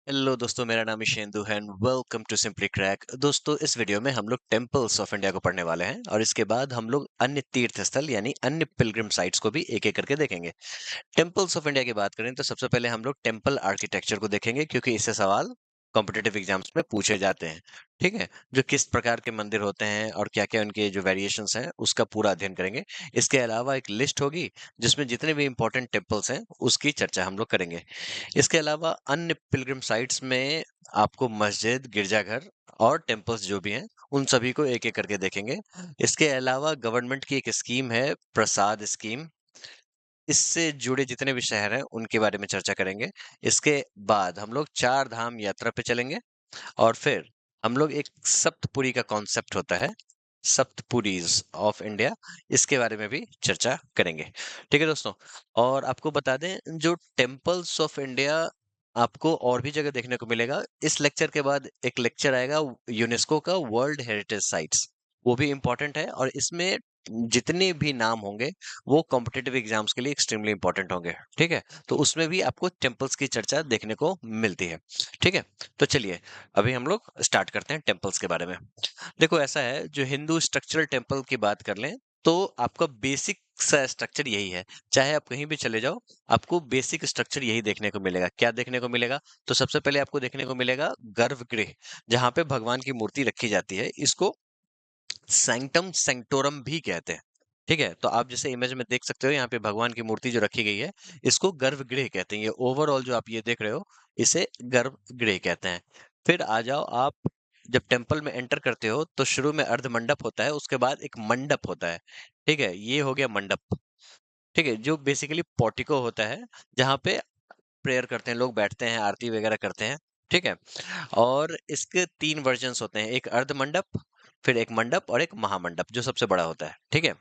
Hello दोस्तों, मेरा नाम ईशेंदु है and welcome to simply crack. दोस्तों, इस वीडियो में हम लोग टेम्पल्स ऑफ इंडिया को पढ़ने वाले हैं और इसके बाद हम लोग अन्य तीर्थ स्थल यानी अन्य पिलग्रिम साइट्स को भी एक एक करके देखेंगे। टेम्पल्स ऑफ इंडिया की बात करें तो सबसे पहले हम लोग टेम्पल आर्किटेक्चर को देखेंगे, क्योंकि इससे सवाल कॉम्पिटेटिव एग्जाम्स में पूछे जाते हैं। ठीक है, जो किस प्रकार के मंदिर होते हैं और क्या क्या उनके जो वेरिएशंस हैं उसका पूरा अध्ययन करेंगे। इसके अलावा एक लिस्ट होगी जिसमें जितने भी इंपॉर्टेंट टेम्पल्स हैं उसकी चर्चा हम लोग करेंगे। इसके अलावा अन्य पिलग्रिम साइट्स में आपको मस्जिद, गिरजाघर और टेम्पल्स जो भी हैं उन सभी को एक एक करके देखेंगे। इसके अलावा गवर्नमेंट की एक स्कीम है, प्रसाद स्कीम। इससे जुड़े जितने भी शहर हैं उनके बारे में चर्चा करेंगे। इसके बाद हम लोग चार धाम यात्रा पे चलेंगे और फिर हम लोग एक सप्तपुरी का कॉन्सेप्ट होता है, सप्तपुरीज ऑफ इंडिया, इसके बारे में भी चर्चा करेंगे। ठीक है दोस्तों, और आपको बता दें जो टेम्पल्स ऑफ इंडिया आपको और भी जगह देखने को मिलेगा। इस लेक्चर के बाद एक लेक्चर आएगा यूनेस्को का वर्ल्ड हेरिटेज साइट्स, वो भी इंपॉर्टेंट है और इसमें जितने भी नाम होंगे वो कॉम्पिटेटिव एग्जाम्स के लिए एक्सट्रीमली इंपॉर्टेंट होंगे। ठीक है, तो उसमें भी आपको टेम्पल्स की चर्चा देखने को मिलती है। ठीक है, तो चलिए अभी हम लोग स्टार्ट करते हैं टेम्पल्स के बारे में। देखो, ऐसा है, जो हिंदू स्ट्रक्चरल टेम्पल की बात कर लें तो आपका बेसिक सा स्ट्रक्चर यही है। चाहे आप कहीं भी चले जाओ, आपको बेसिक स्ट्रक्चर यही देखने को मिलेगा। क्या देखने को मिलेगा? तो सबसे पहले आपको देखने को मिलेगा गर्भगृह, जहां पे भगवान की मूर्ति रखी जाती है। इसको सैंक्टम सैंक्टोरम भी कहते हैं। ठीक है, तो आप जैसे इमेज में देख सकते हो, यहाँ पे भगवान की मूर्ति जो रखी गई है इसको गर्भगृह कहते हैं। ये ओवरऑल जो आप ये देख रहे हो इसे गर्भगृह कहते हैं। फिर आ जाओ आप, जब टेम्पल में एंटर करते हो तो शुरू में अर्ध मंडप होता है, उसके बाद एक मंडप होता है। ठीक है, ये हो गया मंडप। ठीक है, जो बेसिकली पोर्टिको होता है, जहाँ पे प्रेयर करते हैं लोग, बैठते हैं, आरती वगैरह करते हैं। ठीक है, और इसके तीन वर्जन्स होते हैं, एक अर्ध मंडप, फिर एक मंडप और एक महामंडप जो सबसे बड़ा होता है। ठीक है,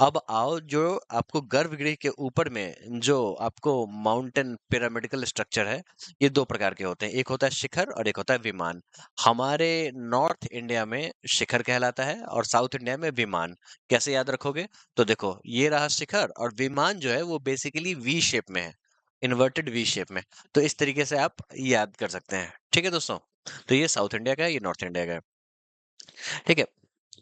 अब आओ जो आपको गर्भगृह के ऊपर में जो आपको माउंटेन पिरामिडिकल स्ट्रक्चर है, ये दो प्रकार के होते हैं, एक होता है शिखर और एक होता है विमान। हमारे नॉर्थ इंडिया में शिखर कहलाता है और साउथ इंडिया में विमान। कैसे याद रखोगे? तो देखो, ये रहा शिखर और विमान जो है वो बेसिकली वी शेप में है, इन्वर्टेड वी शेप में। तो इस तरीके से आप याद कर सकते हैं। ठीक है दोस्तों, तो ये साउथ इंडिया का है, ये नॉर्थ इंडिया का है। ठीक है,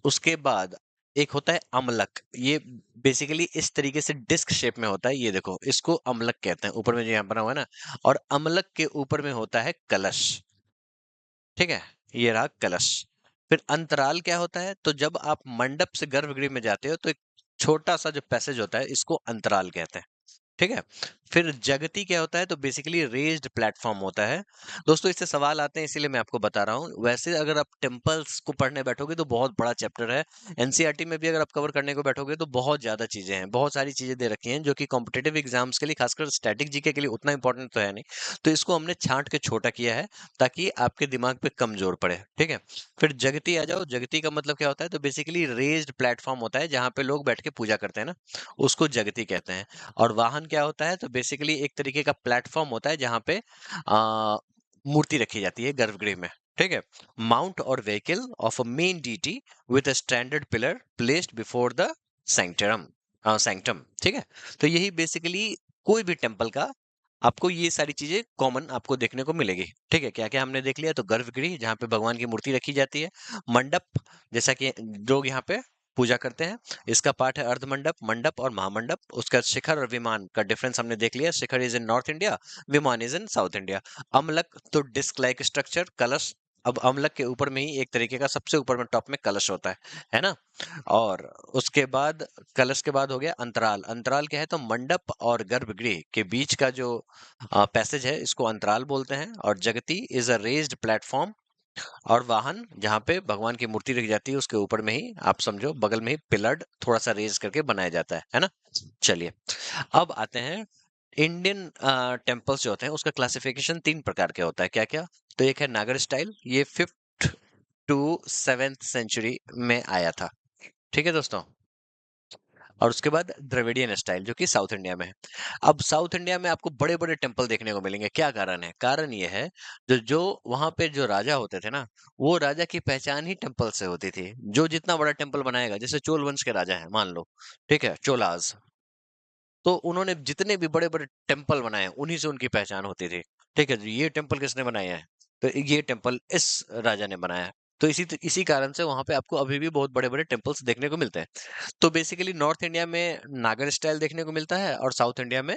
उसके बाद एक होता है अमलक। ये बेसिकली इस तरीके से डिस्क शेप में होता है, ये देखो, इसको अमलक कहते हैं, ऊपर में जो यहाँ बना हुआ है ना। और अमलक के ऊपर में होता है कलश। ठीक है, ये रहा कलश। फिर अंतराल क्या होता है? तो जब आप मंडप से गर्भगृह में जाते हो तो एक छोटा सा जो पैसेज होता है इसको अंतराल कहते हैं। ठीक है, फिर जगती क्या होता है? तो बेसिकली रेज्ड प्लेटफॉर्म होता है। दोस्तों, इससे सवाल आते हैं, इसीलिए मैं आपको बता रहा हूँ। वैसे अगर आप टेम्पल्स को पढ़ने बैठोगे तो बहुत बड़ा चैप्टर है। एनसीईआरटी में भी अगर आप कवर करने को बैठोगे तो बहुत ज्यादा चीजें हैं, बहुत सारी चीजें दे रखी हैं जो कि कॉम्पिटेटिव एग्जाम्स के लिए, खासकर स्टैटिक जीके के लिए उतना इंपॉर्टेंट तो है नहीं। तो इसको हमने छांट के छोटा किया है ताकि आपके दिमाग पे कम जोर पड़े। ठीक है, फिर जगती आ जाओ। जगती का मतलब क्या होता है? तो बेसिकली रेज्ड प्लेटफॉर्म होता है जहाँ पे लोग बैठ के पूजा करते हैं ना, उसको जगती कहते हैं। और वाहन क्या होता है? तो बेसिकली एक तरीके का प्लेटफॉर्म होता है जहां पे आ, मूर्ति रखी जाती है गर्भगृह में। ठीक है, माउंट और vehicle of a main deity with a standard pillar placed before the sanctum sanctum. ठीक है, तो यही बेसिकली कोई भी टेम्पल का आपको ये सारी चीजें कॉमन आपको देखने को मिलेगी। ठीक है, क्या क्या हमने देख लिया? तो गर्भगृह जहाँ पे भगवान की मूर्ति रखी जाती है, मंडप जैसा कि लोग यहाँ पे पूजा करते हैं, इसका पार्ट है अर्धमंडप, मंडप और महामंडप। उसका शिखर और विमान का डिफरेंस हमने देख लिया, शिखर इज इन नॉर्थ इंडिया, विमान इज इन साउथ इंडिया। अमलक तो डिस्क लाइक स्ट्रक्चर, कलश। अब अमलक के ऊपर में ही एक तरीके का सबसे ऊपर में टॉप में कलश होता है ना। और उसके बाद कलश के बाद हो गया अंतराल। अंतराल क्या है? तो मंडप और गर्भगृह के बीच का जो पैसेज है इसको अंतराल बोलते हैं। और जगती इज अ रेज्ड प्लेटफॉर्म, और वाहन जहाँ पे भगवान की मूर्ति रखी जाती है उसके ऊपर में ही आप समझो बगल में ही पिलर्ड थोड़ा सा रेज करके बनाया जाता है ना। चलिए, अब आते हैं इंडियन टेम्पल्स जो होते हैं उसका क्लासिफिकेशन तीन प्रकार के होता है। क्या क्या? तो एक है नागर स्टाइल, ये 5th टू 7th सेंचुरी में आया था। ठीक है दोस्तों, और उसके बाद द्रविडियन स्टाइल जो कि साउथ इंडिया में है। अब साउथ इंडिया में आपको बड़े बड़े टेम्पल देखने को मिलेंगे। क्या कारण है? कारण ये है, जो जो वहां पे जो राजा होते थे ना, वो राजा की पहचान ही टेम्पल से होती थी। जो जितना बड़ा टेम्पल बनाएगा, जैसे चोल वंश के राजा है मान लो, ठीक है, चोलाज, तो उन्होंने जितने भी बड़े बड़े टेम्पल बनाए उन्हीं से उनकी पहचान होती थी। ठीक है जी, ये टेम्पल किसने बनाया है? तो ये टेम्पल इस राजा ने बनाया है। तो इसी कारण से वहाँ पे आपको अभी भी बहुत बड़े-बड़े टेम्पल्स देखने को मिलते हैं। तो बेसिकली नॉर्थ इंडिया में नागर स्टाइल देखने को मिलता है और साउथ इंडिया में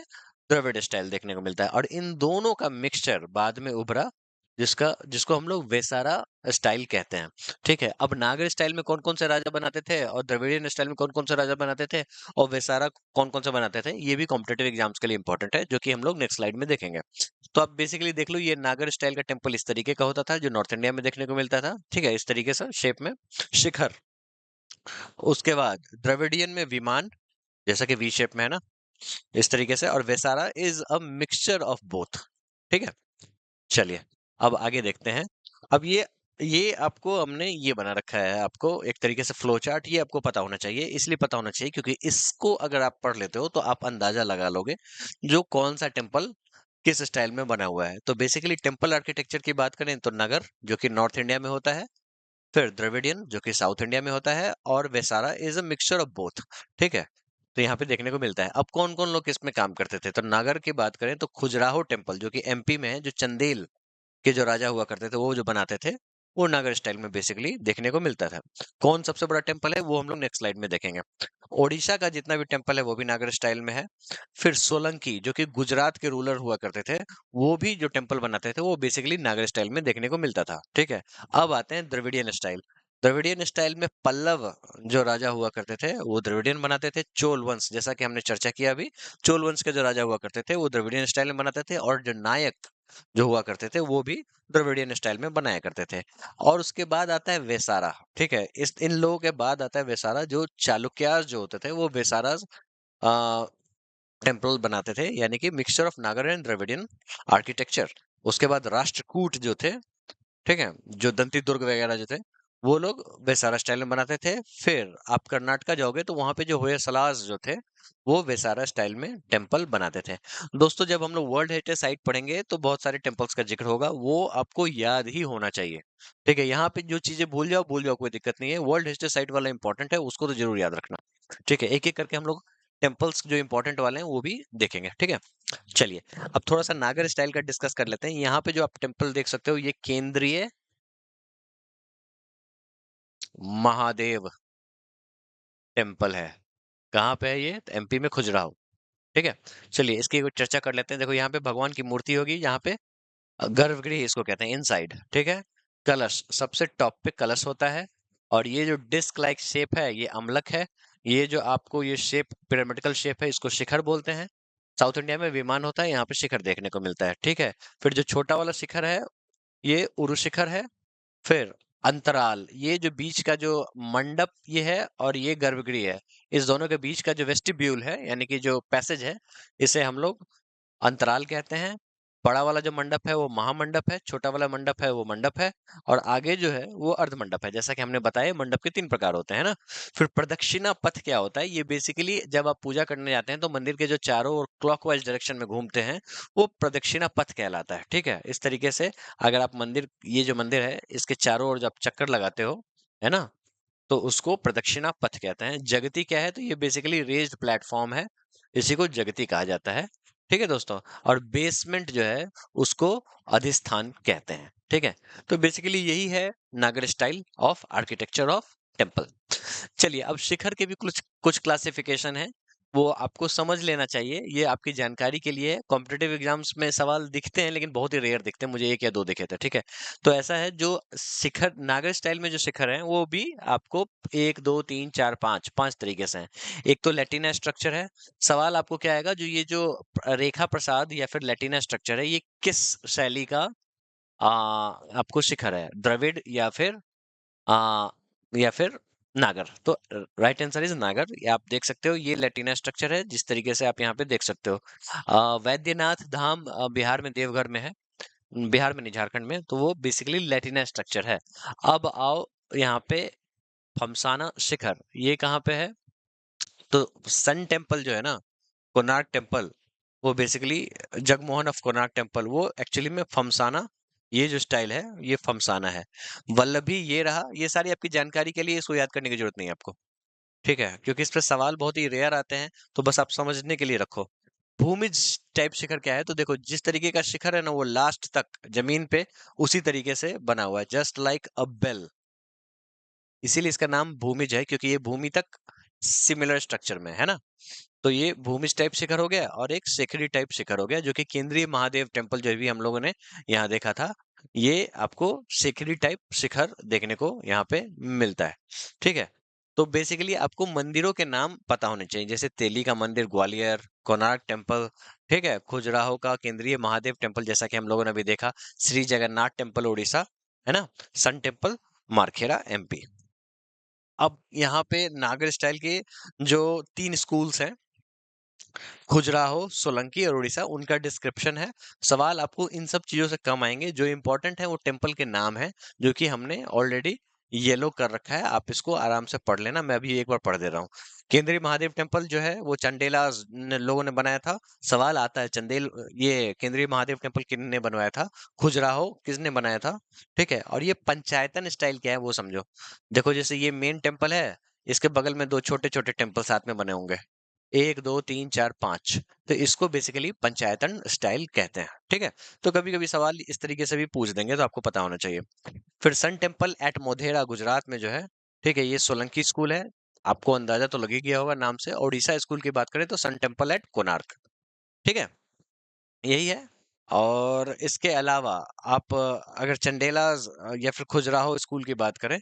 द्रविड़ स्टाइल देखने को मिलता है और इन दोनों का मिक्सचर बाद में उभरा जिसका जिसको हम लोग वेसारा स्टाइल कहते हैं। ठीक है, अब नागर स्टाइल में कौन कौन से राजा बनाते थे और द्रविडियन स्टाइल में कौन कौन से राजा बनाते थे और वेसारा कौन कौन से बनाते थे, ये भी कॉम्पिटेटिव एग्जाम्स के लिए इंपॉर्टेंट है, जो कि हम लोग नेक्स्ट स्लाइड में देखेंगे। तो आप बेसिकली देख लो, ये नागर स्टाइल का टेम्पल इस तरीके का होता था जो नॉर्थ इंडिया में देखने को मिलता था। ठीक है, इस तरीके से शेप में शिखर। उसके बाद द्रविडियन में विमान, जैसा कि वी शेप में है ना, इस तरीके से। और Vesara is a mixture of both. ठीक है, चलिए अब आगे देखते हैं। अब ये आपको हमने ये बना रखा है, आपको एक तरीके से फ्लो चार्ट, ये आपको पता होना चाहिए। इसलिए पता होना चाहिए क्योंकि इसको अगर आप पढ़ लेते हो तो आप अंदाजा लगा लोगे जो कौन सा टेम्पल किस स्टाइल में बना हुआ है। तो बेसिकली टेम्पल आर्किटेक्चर की बात करें तो नगर, जो कि नॉर्थ इंडिया में होता है, फिर द्रविडियन जो कि साउथ इंडिया में होता है, और Vesara is a mixture of both. ठीक है, तो यहाँ पे देखने को मिलता है। अब कौन कौन लोग इसमें काम करते थे, तो नागर की बात करें तो खुजराहो टेम्पल जो कि एमपी में है, जो चंदेल के जो राजा हुआ करते थे वो जो बनाते थे, वो नागर स्टाइल में बेसिकली देखने को मिलता था। कौन सबसे बड़ा टेम्पल है वो हम लोग नेक्स्ट स्लाइड में देखेंगे। ओडिशा का जितना भी टेम्पल है वो भी नागर स्टाइल में है। फिर सोलंकी जो कि गुजरात के रूलर हुआ करते थे, वो भी जो टेम्पल बनाते थे वो बेसिकली नागर स्टाइल में देखने को मिलता था। ठीक है, अब आते हैं द्रविडियन स्टाइल। द्रविडियन स्टाइल में पल्लव जो राजा हुआ करते थे वो द्रविडियन बनाते थे। चोल वंश, जैसा कि हमने चर्चा किया अभी, चोल वंश के जो राजा हुआ करते थे वो द्रविडियन स्टाइल में बनाते थे, और जो नायक जो हुआ करते थे वो भी द्रविडियन स्टाइल में बनाया करते थे। और उसके बाद आता है वेसारा। ठीक है, इस इन लोगों के बाद आता है वेसारा, जो चालुक्यास जो होते थे वो वेसारास टेम्पल बनाते थे, यानी कि मिक्सचर ऑफ नागर एंड द्रविडियन आर्किटेक्चर। उसके बाद राष्ट्रकूट जो थे, ठीक है, जो दंती दुर्ग वगैरह जो थे, वो लोग वेसारा स्टाइल में बनाते थे। फिर आप कर्नाटका जाओगे तो वहां पे जो होयसलास जो थे वो वेसारा स्टाइल में टेम्पल बनाते थे। दोस्तों, जब हम लोग वर्ल्ड हेरिटेज साइट पढ़ेंगे तो बहुत सारे टेम्पल्स का जिक्र होगा, वो आपको याद ही होना चाहिए। ठीक है, यहाँ पे जो चीजें भूल जाओ कोई दिक्कत नहीं है, वर्ल्ड हेरिटेज साइट वाला इंपॉर्टेंट है, उसको तो जरूर याद रखना। ठीक है, एक एक करके हम लोग टेम्पल्स जो इंपॉर्टेंट वाले हैं वो भी देखेंगे। ठीक है, चलिए अब थोड़ा सा नागर स्टाइल का डिस्कस कर लेते हैं। यहाँ पे जो आप टेम्पल देख सकते हो ये केंद्रीय महादेव टेम्पल है। कहाँ पे है ये? तो एमपी में खुजराहो। ठीक है, चलिए इसकी कुछ चर्चा कर लेते हैं। देखो यहाँ पे भगवान की मूर्ति होगी, यहाँ पे गर्भगृह इसको कहते हैं, इनसाइड। ठीक है, कलश सबसे टॉप पे कलश होता है, और ये जो डिस्क लाइक शेप है ये अम्लक है। ये जो आपको ये शेप पिरामिडिकल शेप है इसको शिखर बोलते हैं। साउथ इंडिया में विमान होता है, यहाँ पे शिखर देखने को मिलता है। ठीक है, फिर जो छोटा वाला शिखर है ये उरु शिखर है। फिर अंतराल, ये जो बीच का जो मंडप ये है और ये गर्भगृह है, इस दोनों के बीच का जो वेस्टिब्यूल है यानी कि जो पैसेज है, इसे हम लोग अंतराल कहते हैं। बड़ा वाला जो मंडप है वो महामंडप है, छोटा वाला मंडप है वो मंडप है, और आगे जो है वो अर्ध मंडप है। जैसा कि हमने बताया मंडप के 3 प्रकार होते हैं ना। फिर प्रदक्षिणा पथ क्या होता है? ये बेसिकली जब आप पूजा करने जाते हैं तो मंदिर के जो चारों ओर क्लॉकवाइज डायरेक्शन में घूमते हैं, वो प्रदक्षिणा पथ कहलाता है। ठीक है, इस तरीके से अगर आप मंदिर, ये जो मंदिर है इसके चारों ओर जब चक्कर लगाते हो, है ना, तो उसको प्रदक्षिणा पथ कहते हैं। जगती क्या है? तो ये बेसिकली रेज्ड प्लेटफॉर्म है, इसी को जगती कहा जाता है। ठीक है दोस्तों, और बेसमेंट जो है उसको अधिष्ठान कहते हैं। ठीक है, तो बेसिकली यही है नागर style of architecture of temple. चलिए अब शिखर के भी कुछ कुछ क्लासिफिकेशन है, वो आपको समझ लेना चाहिए, ये आपकी जानकारी के लिए। कॉम्पिटिटिव एग्जाम्स में सवाल दिखते हैं लेकिन बहुत ही रेयर दिखते हैं, मुझे 1 या 2 दिखे थे। ठीक है, तो ऐसा है, जो शिखर नागर स्टाइल में जो शिखर है वो भी आपको 1 2 3 4 5 तरीके से हैं। एक तो लैटिना स्ट्रक्चर है। सवाल आपको क्या आएगा, जो ये जो रेखा प्रसाद या फिर लैटिना स्ट्रक्चर है, ये किस शैली का आपको शिखर है? द्रविड़ आ, या फिर नागर? तो राइट आंसर इज नागर। ये आप देख सकते हो, ये लैटिना स्ट्रक्चर है जिस तरीके से आप यहाँ पे देख सकते हो। वैद्यनाथ धाम बिहार में, देवघर में है। बिहार में नहीं, झारखंड में, तो वो बेसिकली लैटिना स्ट्रक्चर है। अब आओ यहाँ पे फमसाना शिखर, ये कहाँ पे है? तो सन टेम्पल जो है ना, कोणार्क टेम्पल, वो basically Jagmohan of Konark temple, वो एक्चुअली में फमसाना, ये जो स्टाइल है ये फमसाना है। वल्लभी ये रहा, ये सारी आपकी जानकारी के लिए, इसको याद करने की जरूरत नहीं है आपको। ठीक है, क्योंकि इस पे सवाल बहुत ही रेयर आते हैं, तो बस आप समझने के लिए रखो। भूमिज टाइप शिखर क्या है? तो देखो जिस तरीके का शिखर है ना वो लास्ट तक जमीन पे उसी तरीके से बना हुआ है, जस्ट लाइक अ बेल। इसीलिए इसका नाम भूमिज है, क्योंकि ये भूमि तक सिमिलर स्ट्रक्चर में है ना। तो ये भूमिज टाइप शिखर हो गया और एक शेखरी टाइप शिखर हो गया, जो कि केंद्रीय महादेव टेम्पल जो भी हम लोगों ने यहाँ देखा था, ये आपको शेखरी टाइप शिखर देखने को यहाँ पे मिलता है। ठीक है, तो बेसिकली आपको मंदिरों के नाम पता होने चाहिए, जैसे तेली का मंदिर ग्वालियर, कोणार्क टेम्पल, ठीक है, खजुराहो का केंद्रीय महादेव टेम्पल जैसा कि हम लोगों ने अभी देखा, श्री जगन्नाथ टेम्पल उड़ीसा, है ना, सन टेम्पल मारखेड़ा एमपी। अब यहाँ पे नागर स्टाइल के जो 3 स्कूल्स हैं, खजुराहो, सोलंकी और उड़ीसा, उनका डिस्क्रिप्शन है। सवाल आपको इन सब चीजों से कम आएंगे, जो इंपॉर्टेंट है वो टेम्पल के नाम है, जो कि हमने ऑलरेडी येलो कर रखा है। आप इसको आराम से पढ़ लेना, मैं अभी एक बार पढ़ दे रहा हूँ। केंद्रीय महादेव टेम्पल जो है वो चंदेला लोगों ने बनाया था। सवाल आता है चंदेल, ये केंद्रीय महादेव टेम्पल किसने बनवाया था? खजुराहो किसने बनाया था? ठीक है, और ये पंचायतन स्टाइल क्या है वो समझो। देखो जैसे ये मेन टेम्पल है, इसके बगल में 2 छोटे-छोटे टेम्पल साथ में बने होंगे। 1, 2, 3, 4, 5। तो इसको बेसिकली पंचायतन स्टाइल कहते हैं। ठीक है, तो कभी-कभी सवाल इस तरीके से भी पूछ देंगे, तो आपको पता होना चाहिए। फिर sun temple at Modhera Gujarat में जो है, ठीक है, ये सोलंकी स्कूल है। आपको अंदाजा तो लग ही गया होगा नाम से। ओडिशा स्कूल की बात करें तो सन टेम्पल एट कोणार्क। ठीक है, यही है। और इसके अलावा आप अगर चंडेलास या फिर खजुराहो स्कूल की बात करें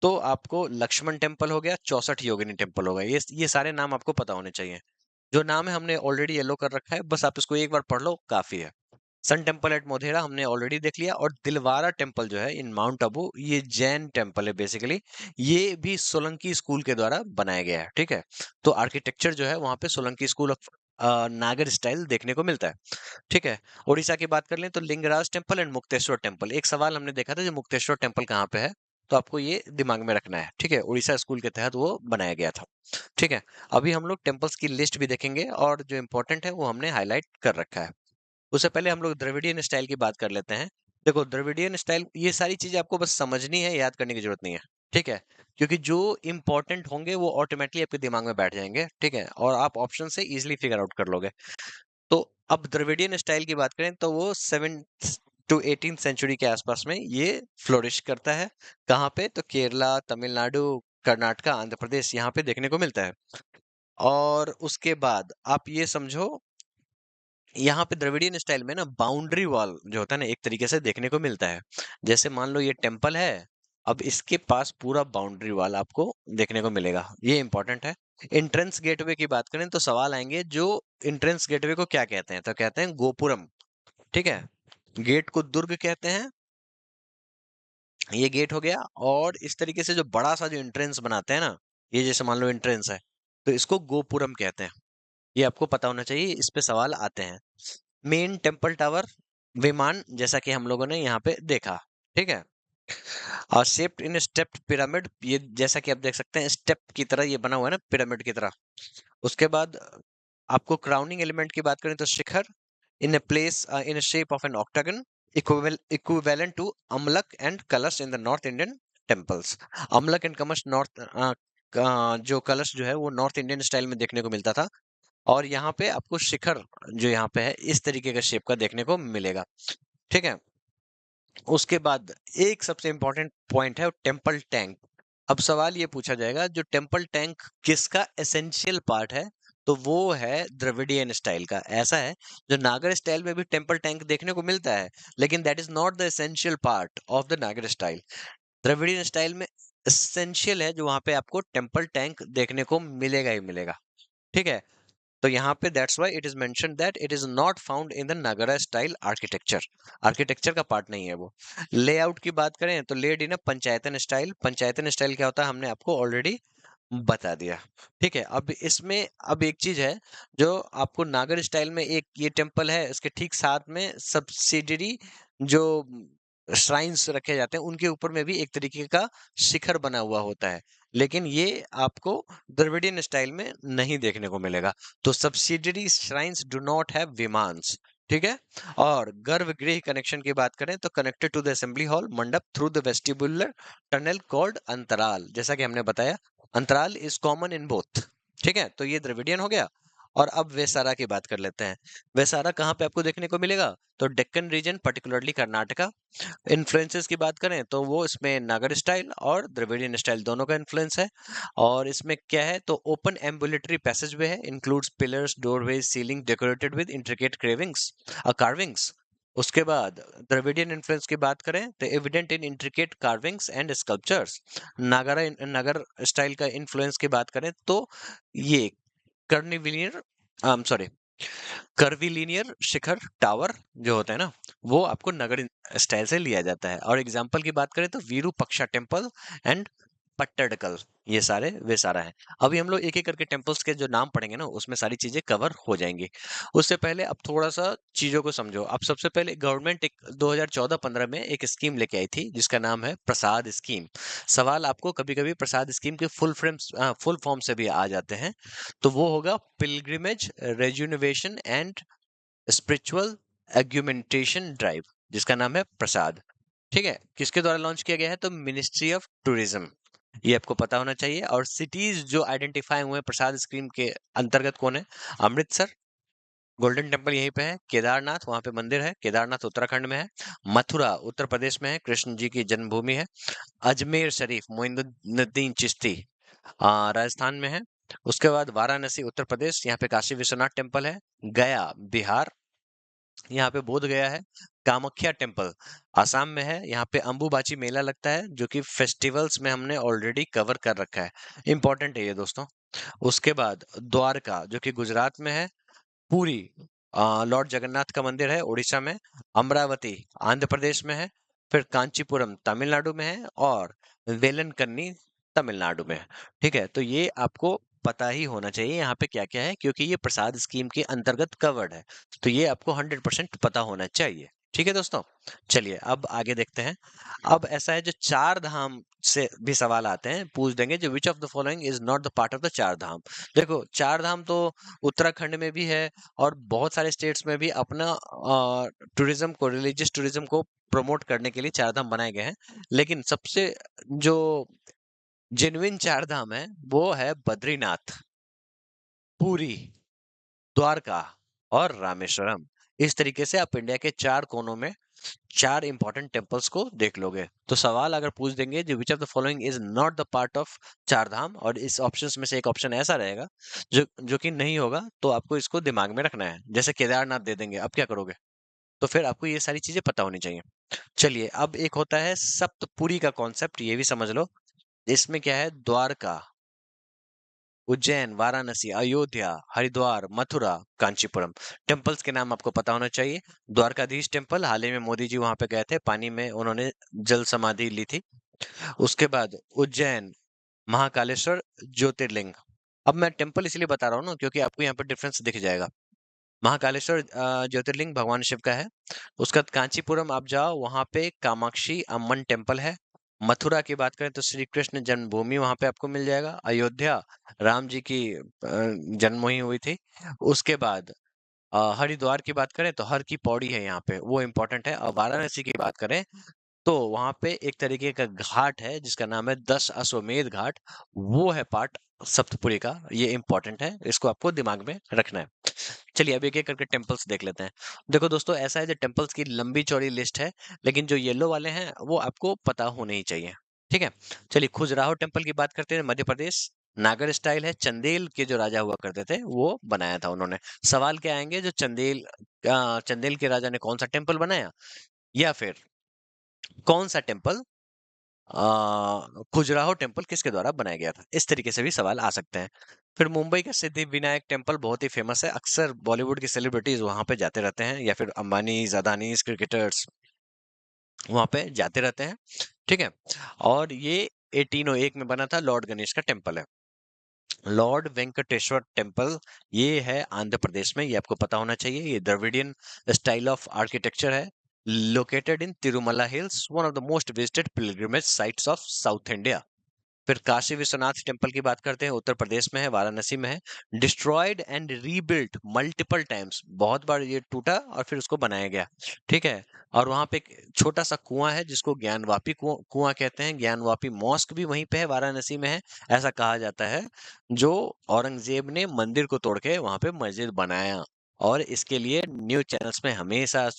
तो आपको लक्ष्मण टेम्पल हो गया, 64 योगिनी टेम्पल हो गया। ये सारे नाम आपको पता होने चाहिए। जो नाम है हमने ऑलरेडी येलो कर रखा है, बस आप इसको एक बार पढ़ लो काफी है। सन टेम्पल एट मोढेरा हमने ऑलरेडी देख लिया, और दिलवारा टेम्पल जो है इन माउंट आबू, ये जैन टेम्पल है बेसिकली। ये भी सोलंकी स्कूल के द्वारा बनाया गया है। ठीक है, तो आर्किटेक्चर जो है वहां पे सोलंकी स्कूल ऑफ नागर स्टाइल देखने को मिलता है। ठीक है, उड़ीसा की बात कर लें तो Lingaraj temple and Mukteshwar temple. एक सवाल हमने देखा था जो मुक्तेश्वर टेम्पल कहाँ पे है, तो आपको ये दिमाग में रखना है। ठीक है, उड़ीसा स्कूल के तहत वो बनाया गया था। ठीक है, अभी हम लोग टेम्पल्स की लिस्ट भी देखेंगे, और जो इंपॉर्टेंट है वो हमने हाईलाइट कर रखा है। उससे पहले हम लोग द्रविडियन स्टाइल की बात कर लेते हैं। देखो द्रविडियन स्टाइल, ये सारी चीजें आपको बस समझनी है, याद करने की जरूरत नहीं है। ठीक है, क्योंकि जो इंपॉर्टेंट होंगे वो ऑटोमेटिकली आपके दिमाग में बैठ जाएंगे। ठीक है, और आप ऑप्शन से इजिली फिगर आउट कर लोगे। तो अब द्रविडियन स्टाइल की बात करें तो वो 7th टू 18th सेंचुरी के आसपास में ये फ्लोरिश करता है। कहाँ पे? तो केरला, तमिलनाडु, कर्नाटका, आंध्र प्रदेश, यहाँ पे देखने को मिलता है। और उसके बाद आप ये समझो, यहाँ पे द्रविडियन स्टाइल में ना बाउंड्री वॉल जो होता है ना, एक तरीके से देखने को मिलता है। जैसे मान लो ये टेम्पल है, अब इसके पास पूरा बाउंड्री वॉल आपको देखने को मिलेगा, ये इंपॉर्टेंट है। एंट्रेंस गेटवे की बात करें तो सवाल आएंगे, जो एंट्रेंस गेटवे को क्या कहते हैं? तो कहते हैं गोपुरम। ठीक है, गेट को दुर्ग कहते हैं, ये गेट हो गया। और इस तरीके से जो बड़ा सा जो एंट्रेंस बनाते हैं ना, ये जैसे मान लो एंट्रेंस है, तो इसको गोपुरम कहते हैं। ये आपको पता होना चाहिए, इस पे सवाल आते हैं। मेन टेम्पल टावर, विमान, जैसा कि हम लोगों ने यहाँ पे देखा। ठीक है, और शेप्ड इन स्टेप्ड पिरामिड, ये जैसा कि आप देख सकते हैं स्टेप की तरह ये बना हुआ है ना, पिरामिड की तरह। उसके बाद आपको क्राउनिंग एलिमेंट की बात करें तो shikhar in a place in a shape of an octagon, equivalent to amalak and kalash in the north Indian temples. Amalak and kalash north, जो कलश जो है वो नॉर्थ इंडियन स्टाइल में देखने को मिलता था। और यहाँ पे आपको शिखर जो यहाँ पे है इस तरीके का शेप का देखने को मिलेगा। ठीक है, उसके बाद एक सबसे इंपॉर्टेंट पॉइंट है टेम्पल टैंक। अब सवाल ये पूछा जाएगा, जो टेम्पल टैंक किसका एसेंशियल पार्ट है? तो वो है द्रविडियन स्टाइल का। ऐसा है, जो नागर स्टाइल में भी टेम्पल टैंक देखने को मिलता है, लेकिन that is not the essential part of the नागर स्टाइल। द्रविडियन स्टाइल में एसेंशियल है जो वहां पे आपको टेम्पल टैंक देखने को मिलेगा ही मिलेगा। ठीक है, तो यहाँ पे that's why it is mention that it is not found in the Nagara style architecture. Architecture का पार्ट नहीं है वो। लेआउट की बात करें तो laid in panchayatan style. Panchayatan style क्या होता है हमने आपको ऑलरेडी बता दिया। ठीक है, अब इसमें अब एक चीज है, जो आपको नागर स्टाइल में एक ये टेम्पल है, इसके ठीक साथ में सब्सिडरी जो श्राइन्स रखे जाते हैं, उनके ऊपर में भी एक तरीके का शिखर बना हुआ होता है, लेकिन ये आपको द्रविडियन स्टाइल में नहीं देखने को मिलेगा। तो subsidiary shrines do not have vimanas. ठीक है, और गर्भगृह कनेक्शन की बात करें तो connected to the assembly hall mandap through the vestibular tunnel called antarala. जैसा कि हमने बताया, अंतराल इज कॉमन इन बोथ। ठीक है, तो ये द्रविडियन हो गया। और अब वेसारा की बात कर लेते हैं। वेसारा कहाँ पे आपको देखने को मिलेगा? तो Deccan region, particularly Karnataka. Influences की बात करें तो वो इसमें नागर स्टाइल और द्रविडियन स्टाइल दोनों का इन्फ्लुएंस है। और इसमें क्या है, तो ओपन एम्बुलेटरी पैसेज वे है, includes pillars, doorways, ceiling decorated with intricate carvings. उसके बाद द्रविडियन इन्फ्लुएंस की बात करें तो evident in intricate carvings and sculptures. Nagar style का इन्फ्लुएंस की बात करें तो ये कर्निविलियर सॉरी कर्विलिनियर शिखर टावर जो होता है ना, वो आपको नगर स्टाइल से लिया जाता है। और एग्जाम्पल की बात करें तो वीरूपक्षा टेम्पल एंड पट्टडकल, ये सारे वे सारा है। अभी हम लोग एक एक करके टेम्पल्स के जो नाम पढ़ेंगे ना, उसमें सारी चीजें कवर हो जाएंगी। उससे पहले अब थोड़ा सा चीजों को समझो। अब सबसे पहले गवर्नमेंट एक 2014-15 में एक स्कीम लेके आई थी जिसका नाम है प्रसाद स्कीम। सवाल आपको कभी कभी प्रसाद स्कीम के फुल फॉर्म से भी आ जाते हैं। तो वो होगा पिलग्रिमेज रेजुनवेशन एंड स्पिरिचुअल एग्यूमेंटेशन ड्राइव, जिसका नाम है प्रसाद। ठीक है, किसके द्वारा लॉन्च किया गया है? तो मिनिस्ट्री ऑफ टूरिज्म, ये आपको पता होना चाहिए। और सिटीज जो आइडेंटिफाई हुए हैं प्रसाद स्कीम के अंतर्गत कौन है? अमृतसर, गोल्डन टेम्पल यहीं पे है। केदारनाथ, वहां पे मंदिर है, केदारनाथ उत्तराखंड में है। मथुरा उत्तर प्रदेश में है, कृष्ण जी की जन्मभूमि है। अजमेर शरीफ, मोइनुद्दीन चिश्ती, राजस्थान में है। उसके बाद वाराणसी उत्तर प्रदेश, यहाँ पे काशी विश्वनाथ टेम्पल है। गया बिहार, यहाँ पे बोध गया है। कामाख्या टेम्पल आसाम में है, यहाँ पे अंबुबाची मेला लगता है जो कि फेस्टिवल्स में हमने ऑलरेडी कवर कर रखा है। इंपॉर्टेंट है ये दोस्तों। उसके बाद द्वारका जो कि गुजरात में है। पुरी लॉर्ड जगन्नाथ का मंदिर है उड़ीसा में। अमरावती आंध्र प्रदेश में है। फिर कांचीपुरम तमिलनाडु में है। और वेलनकन्नी तमिलनाडु में है। ठीक है, तो ये आपको पता ही होना चाहिए यहाँ पे क्या क्या है, क्योंकि ये प्रसाद स्कीम के अंतर्गत कवर्ड है। तो ये आपको 100% पता होना चाहिए। ठीक है दोस्तों, चलिए अब आगे देखते हैं। अब ऐसा है, जो चार धाम से भी सवाल आते हैं, पूछ देंगे जो which of the following is not the part of the चार धाम। देखो, चार धाम तो उत्तराखंड में भी है और बहुत सारे स्टेट्स में भी अपना टूरिज्म को, रिलीजियस टूरिज्म को प्रमोट करने के लिए चार धाम बनाए गए हैं। लेकिन सबसे जो जेन्युइन चार धाम है वो है बद्रीनाथ, पुरी, द्वारका और रामेश्वरम। इस तरीके से आप इंडिया के चार कोनों में चार इंपॉर्टेंट टेम्पल्स को देख लोगे। तो सवाल अगर पूछ देंगे जो which of the following is not the part of Char धाम, और इस ऑप्शंस में से एक ऑप्शन ऐसा रहेगा जो जो कि नहीं होगा, तो आपको इसको दिमाग में रखना है। जैसे केदारनाथ दे देंगे, अब क्या करोगे? तो फिर आपको ये सारी चीजें पता होनी चाहिए। चलिए, अब एक होता है सप्तपुरी का कॉन्सेप्ट, ये भी समझ लो। इसमें क्या है? द्वारका, उज्जैन, वाराणसी, अयोध्या, हरिद्वार, मथुरा, कांचीपुरम। टेम्पल्स के नाम आपको पता होना चाहिए। द्वारकाधीश टेम्पल, हाल ही में मोदी जी वहां पे गए थे, पानी में उन्होंने जल समाधि ली थी। उसके बाद उज्जैन, महाकालेश्वर ज्योतिर्लिंग। अब मैं टेम्पल इसलिए बता रहा हूँ ना, क्योंकि आपको यहाँ पर डिफरेंस दिख जाएगा। महाकालेश्वर ज्योतिर्लिंग भगवान शिव का है। उसका बाद कांचीपुरम आप जाओ, वहां पे कामाक्षी अम्मन टेम्पल है। मथुरा की बात करें तो श्री कृष्ण जन्मभूमि वहां पे आपको मिल जाएगा। अयोध्या, राम जी की जन्मभूमि हुई थी। उसके बाद हरिद्वार की बात करें तो हर की पौड़ी है यहाँ पे, वो इंपॉर्टेंट है। और वाराणसी की बात करें तो वहां पे एक तरीके का घाट है जिसका नाम है 10 अश्वमेध घाट, वो है पार्ट सप्तपुरी का। ये इंपॉर्टेंट है, इसको आपको दिमाग में रखना है। चलिए अब एक एक करके टेम्पल्स देख लेते हैं। देखो दोस्तों, ऐसा है, जो टेम्पल्स की लंबी चौड़ी लिस्ट है, लेकिन जो येलो वाले हैं वो आपको पता होने ही चाहिए। ठीक है, चलिए खजुराहो टेम्पल की बात करते हैं, मध्य प्रदेश। नागर स्टाइल है, चंदेल के जो राजा हुआ करते थे वो बनाया था उन्होंने। सवाल क्या आएंगे, जो चंदेल के राजा ने कौन सा टेम्पल बनाया, या फिर कौन सा टेम्पल खजुराहो टेम्पल किसके द्वारा बनाया गया था, इस तरीके से भी सवाल आ सकते हैं। फिर मुंबई का सिद्धि विनायक टेम्पल बहुत ही फेमस है, अक्सर बॉलीवुड की सेलिब्रिटीज वहां पे जाते रहते हैं, या फिर अंबानीज, अदानीज, क्रिकेटर्स वहां पे जाते रहते हैं। ठीक है, और ये 1801 में बना था, लॉर्ड गणेश का टेम्पल है। लॉर्ड वेंकटेश्वर टेम्पल, ये है आंध्र प्रदेश में, ये आपको पता होना चाहिए। ये द्रविडियन स्टाइल ऑफ आर्किटेक्चर है, located in Tirumala hills, one of the most visited pilgrimage sites of south India. फिर काशी विश्वनाथ टेम्पल की बात करते हैं, उत्तर प्रदेश में है, वाराणसी में है। Destroyed and rebuilt multiple times, बहुत बार ये टूटा और फिर उसको बनाया गया, ठीक है। और वहां पे एक छोटा सा कुआं है जिसको ज्ञानवापी कुआं कहते हैं। ज्ञानवापी मॉस्क भी वहीं पे है, वाराणसी में है, ऐसा कहा जाता है। जो औरंगजेब ने मंदिर को तोड़ के वहां पे मस्जिद बनाया, और इसके लिए न्यूज चैनल्स में हमेशा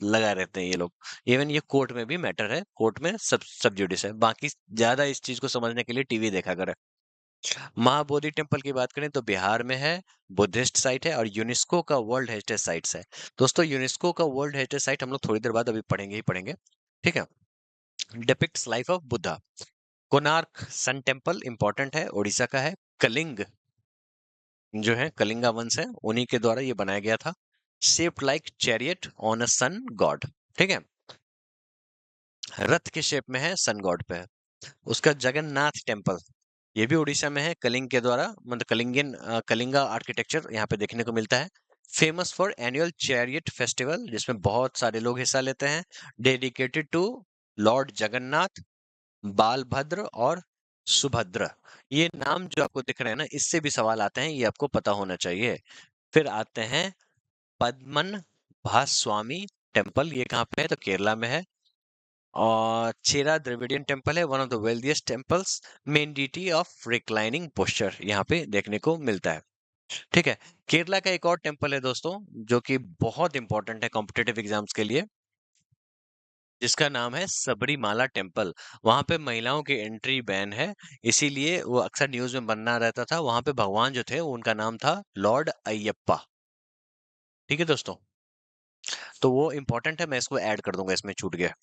लगा रहते हैं ये लोग। इवन ये कोर्ट में भी मैटर है, कोर्ट में सब जुडिस है। बाकी ज्यादा इस चीज को समझने के लिए टीवी देखा करें। महाबोधि टेम्पल की बात करें तो बिहार में है, बुद्धिस्ट साइट है और यूनेस्को का वर्ल्ड हेरिटेज साइट्स है। दोस्तों यूनेस्को का वर्ल्ड हेरिटेज साइट हम लोग थोड़ी देर बाद अभी पढ़ेंगे ही पढ़ेंगे, ठीक है। Depicts life of Buddha. Konark sun temple important है, उड़ीसा का है। कलिंग जो है, कलिंगा वंश है, उन्हीं के द्वारा ये बनाया गया था। Shaped like chariot on a sun god, ठीक है, रथ के शेप में है, सन गॉड पे है। उसका जगन्नाथ टेम्पल, ये भी उड़ीसा में है, कलिंग के द्वारा, मतलब कलिंगा आर्किटेक्चर यहाँ पे देखने को मिलता है। Famous for annual chariot festival, जिसमें बहुत सारे लोग हिस्सा लेते हैं। Dedicated to Lord Jagannath, Balabhadra और सुभद्रा। ये नाम जो आपको दिख रहे हैं ना, इससे भी सवाल आते हैं, ये आपको पता होना चाहिए। फिर आते हैं पद्मन भास्वामी टेम्पल, ये कहाँ पे है तो केरला में है। और चेरा द्रविडियन टेम्पल है, one of the wealthiest temples, main deity of reclining posture यहाँ पे देखने को मिलता है, ठीक है। केरला का एक और टेम्पल है दोस्तों, जो कि बहुत इंपॉर्टेंट है कॉम्पिटेटिव एग्जाम्स के लिए, जिसका नाम है सबरीमाला टेम्पल। वहां पे महिलाओं की एंट्री बैन है, इसीलिए वो अक्सर न्यूज में बनना रहता था। वहां पे भगवान जो थे उनका नाम था लॉर्ड अयप्पा, ठीक है दोस्तों। तो वो इंपॉर्टेंट है, मैं इसको ऐड कर दूंगा, इसमें छूट गया।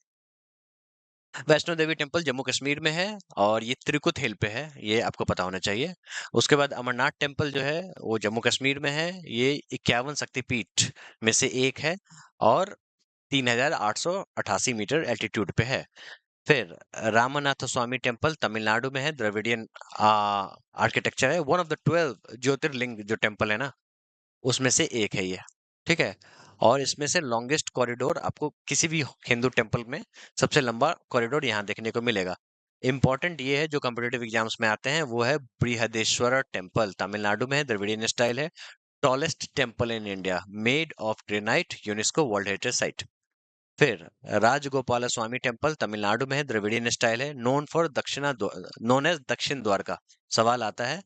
वैष्णो देवी टेम्पल जम्मू कश्मीर में है, और ये त्रिकुट हिल पे है, ये आपको पता होना चाहिए। उसके बाद अमरनाथ टेम्पल जो है वो जम्मू कश्मीर में है, ये 51 शक्तिपीठ में से एक है, और 3888 मीटर एल्टीट्यूड पे है। फिर रामनाथ स्वामी टेम्पल तमिलनाडु में है, द्रविडियन आर्किटेक्चर है, वन ऑफ द 12 ज्योतिर्लिंग जो टेम्पल है ना, उसमें से एक है ये, ठीक है। और इसमें से लॉन्गेस्ट कॉरिडोर आपको किसी भी हिंदू टेम्पल में सबसे लंबा कॉरिडोर यहाँ देखने को मिलेगा। इंपॉर्टेंट ये है जो कॉम्पिटेटिव एग्जाम्स में आते हैं, वो है बृहदेश्वर टेम्पल, तमिलनाडु में है, द्रविडियन स्टाइल है। Tallest temple in India, made of granite, UNESCO world heritage site. फिर राजगोपाल स्वामी टेम्पल तमिलनाडु में है, द्रविडियन स्टाइल है, नोन एज दक्षिण द्वारका। सवाल आता है,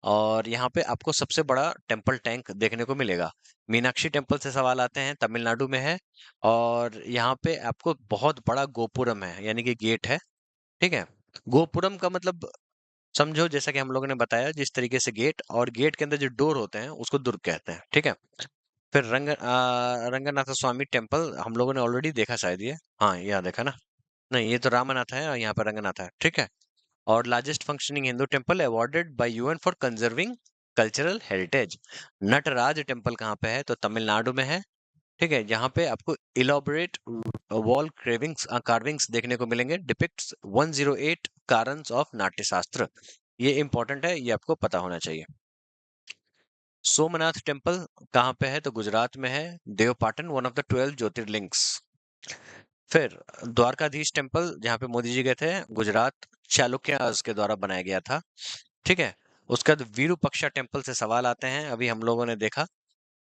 और यहाँ पे आपको सबसे बड़ा टेम्पल टैंक देखने को मिलेगा। मीनाक्षी टेम्पल से सवाल आते हैं, तमिलनाडु में है, और यहाँ पे आपको बहुत बड़ा गोपुरम है, यानी कि गेट है, ठीक है। गोपुरम का मतलब समझो, जैसा कि हम लोगों ने बताया, जिस तरीके से गेट, और गेट के अंदर जो डोर होते हैं उसको दुर्ग कहते हैं, ठीक है। फिर रंगनाथ स्वामी टेम्पल हम लोगों ने ऑलरेडी देखा शायद ये, हाँ यहाँ देखा ना, नहीं ये तो रामनाथ है और यहाँ पर रंगनाथ है, ठीक है। और largest functioning Hindu temple awarded by UN for conserving cultural heritage. Nataraja temple कहाँ पे है तो तमिलनाडु में है, ठीक है। यहाँ पे आपको इलाबोरेट वॉल कार्विंग्स देखने को मिलेंगे, डिपिक्ट्स 108 कारन्स ऑफ नाट्य शास्त्र। ये इंपॉर्टेंट है, ये आपको पता होना चाहिए। सोमनाथ टेम्पल कहाँ पे है तो गुजरात में है, Devpatan, one of the 12 jyotirlingas. फिर द्वारकाधीश टेम्पल, जहाँ पे मोदी जी गए थे, गुजरात, चालुक्यास के द्वारा बनाया गया था, ठीक है। उसका विरूपक्षा टेम्पल से सवाल आते हैं, अभी हम लोगों ने देखा,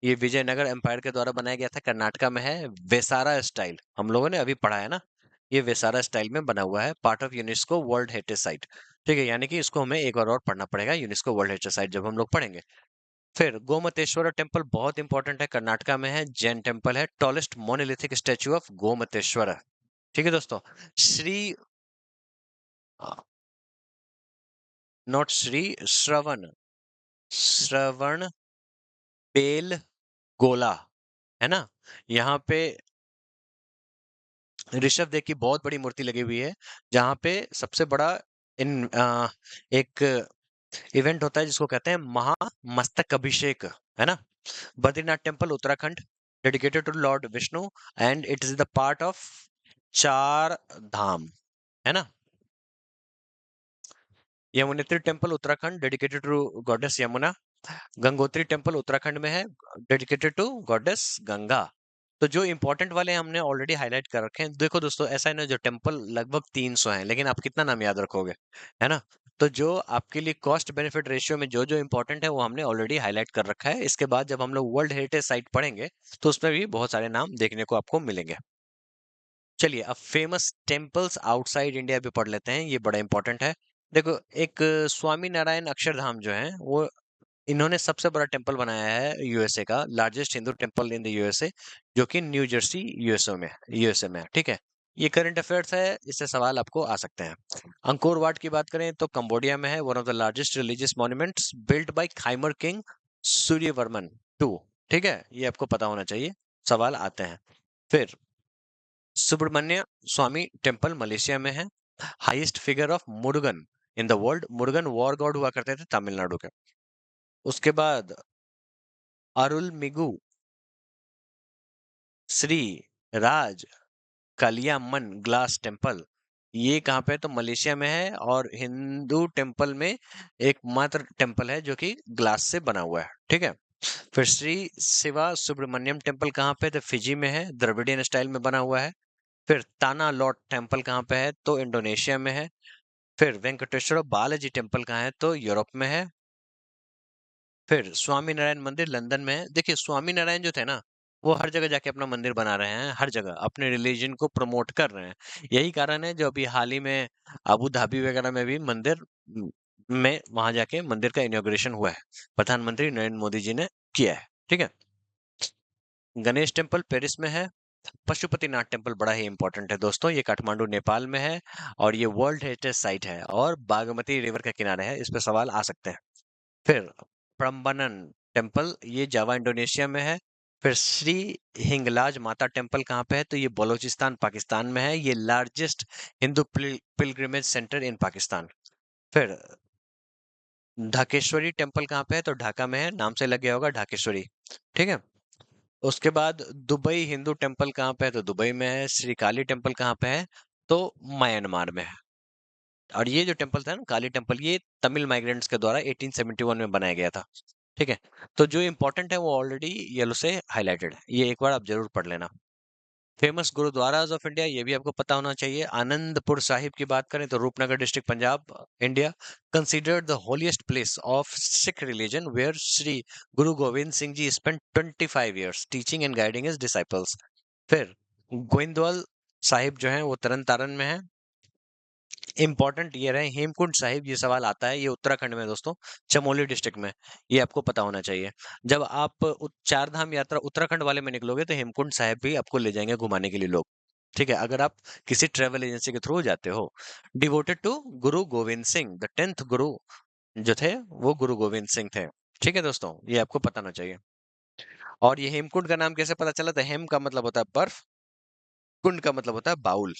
ये विजयनगर एम्पायर के द्वारा बनाया गया था, कर्नाटका में है। वेसारा स्टाइल हम लोगों ने अभी पढ़ा है ना, ये वेसारा स्टाइल में बना हुआ है, part of UNESCO world heritage site, ठीक है। यानी कि इसको हमें एक बार और पढ़ना पड़ेगा, यूनेस्को वर्ल्ड हेरिटेज साइट जब हम लोग पढ़ेंगे। फिर गोमतेश्वर टेम्पल बहुत इंपॉर्टेंट है, कर्नाटका में है, जैन टेम्पल है, tallest monolithic statue of Gomateshwara, ठीक है दोस्तों। Shri, not Shri, Shravana, Shravanabelagola, है ना, यहाँ पे ऋषभ देव की बहुत बड़ी मूर्ति लगी हुई है, जहाँ पे सबसे बड़ा इन एक इवेंट होता है जिसको कहते हैं महामस्तक अभिषेक, है ना। Badrinath temple Uttarakhand, dedicated to lord Vishnu, and it is the part of Char Dham, है ना। Yamunotri temple Uttarakhand, dedicated to goddess Yamuna. Gangotri temple Uttarakhand में है, डेडिकेटेड टू गॉडेस गंगा। तो जो इंपॉर्टेंट वाले हमने ऑलरेडी हाईलाइट कर रखे हैं। देखो दोस्तों, ऐसा है ना, जो टेम्पल लगभग 300 हैं, लेकिन आप कितना नाम याद रखोगे, है ना। तो जो आपके लिए कॉस्ट बेनिफिट रेशियो में जो-जो इम्पोर्टेंट है वो हमने ऑलरेडी हाइलाइट कर रखा है। इसके बाद जब हम लोग वर्ल्ड हेरिटेज साइट पढ़ेंगे तो उसमें भी बहुत सारे नाम देखने को आपको मिलेंगे। चलिए अब फेमस टेम्पल्स आउटसाइड इंडिया भी पढ़ लेते हैं, ये बड़ा इंपॉर्टेंट है। देखो एक स्वामी नारायण अक्षरधाम जो है वो इन्होंने सबसे बड़ा टेम्पल बनाया है यूएसए का, largest Hindu temple in the USA, जो कि न्यू जर्सी यूएसए में है, ठीक है। ये करंट अफेयर्स है, इससे सवाल आपको आ सकते हैं। अंकोर वाट की बात करें तो कंबोडिया में है, one of the largest religious monuments built by Khmer king Suryavarman two, ठीक है, ये आपको पता होना चाहिए, सवाल आते हैं। फिर सुब्रमण्य स्वामी टेम्पल मलेशिया में है, highest figure of Murugan in the world, Murugan war God हुआ करते थे तमिलनाडु के। उसके बाद अरुलमिगु श्री राज कलियामन ग्लास टेम्पल, ये कहाँ पे है तो मलेशिया में है, और हिंदू टेम्पल में एकमात्र टेम्पल है जो कि ग्लास से बना हुआ है, ठीक है। फिर श्री शिवा सुब्रमण्यम टेम्पल कहाँ पे, तो फिजी में है, द्रविडियन स्टाइल में बना हुआ है। फिर ताना लॉट टेम्पल कहाँ पे है तो इंडोनेशिया में है। फिर वेंकटेश्वर बालाजी टेम्पल कहाँ है तो यूरोप में है। फिर स्वामी नारायण मंदिर लंदन में है। देखिए स्वामी नारायण जो थे ना, वो हर जगह जाके अपना मंदिर बना रहे हैं, हर जगह अपने रिलीजन को प्रमोट कर रहे हैं। यही कारण है जो अभी हाल ही में अबू धाबी वगैरह में भी मंदिर में वहां जाके मंदिर का इनॉग्रेशन हुआ है, प्रधानमंत्री नरेंद्र मोदी जी ने किया है, ठीक है। गणेश टेम्पल पेरिस में है। पशुपतिनाथ टेम्पल बड़ा ही इंपॉर्टेंट है दोस्तों, ये काठमांडू नेपाल में है, और ये वर्ल्ड हेरिटेज साइट है और बागमती रिवर के किनारे है, इस पे सवाल आ सकते हैं। फिर प्रम्बनन टेम्पल, ये जावा इंडोनेशिया में है। फिर श्री हिंगलाज माता टेम्पल कहाँ पे है तो ये बलूचिस्तान पाकिस्तान में है, ये लार्जेस्ट हिंदू पिलग्रिमेज सेंटर इन पाकिस्तान। फिर ढाकेश्वरी टेम्पल कहाँ पे है तो ढाका में है, नाम से लग गया होगा ढाकेश्वरी, ठीक है। उसके बाद दुबई हिंदू टेम्पल कहाँ पे है तो दुबई में है। श्री काली टेम्पल कहाँ पे है तो म्यांमार में है। और ये जो टेम्पल था ना काली टेम्पल, ये तमिल माइग्रेंट्स के द्वारा 1871 में बनाया गया था, ठीक है। तो जो इंपॉर्टेंट है वो ऑलरेडी येलो से हाईलाइटेड है, ये एक बार आप जरूर पढ़ लेना। फेमस गुरुद्वाराज ऑफ इंडिया, ये भी आपको पता होना चाहिए। आनंदपुर साहिब की बात करें तो Rupnagar district Punjab India, considered the holiest place of Sikh religion where Shri Guru Gobind Singh ji spent 25 years teaching and guiding his disciples. फिर गोइंदवाल साहिब जो है वो तरन तारन में है। इंपॉर्टेंट ये रहे हेमकुंड साहिब, ये सवाल आता है, ये उत्तराखंड में है दोस्तों, चमोली डिस्ट्रिक्ट में, ये आपको पता होना चाहिए। जब आप चार धाम यात्रा उत्तराखंड वाले में निकलोगे तो हेमकुंड साहिब भी आपको ले जाएंगे घुमाने के लिए लोग, ठीक है, अगर आप किसी ट्रेवल एजेंसी के थ्रू जाते हो। Devoted to Guru Gobind Singh, the 10th गुरु जो थे वो गुरु गोविंद सिंह थे, ठीक है दोस्तों, ये आपको पता होना चाहिए। और ये हेमकुंड का नाम कैसे पता चला, तो हेम का मतलब होता है बर्फ, कुंड का मतलब होता है बाउल।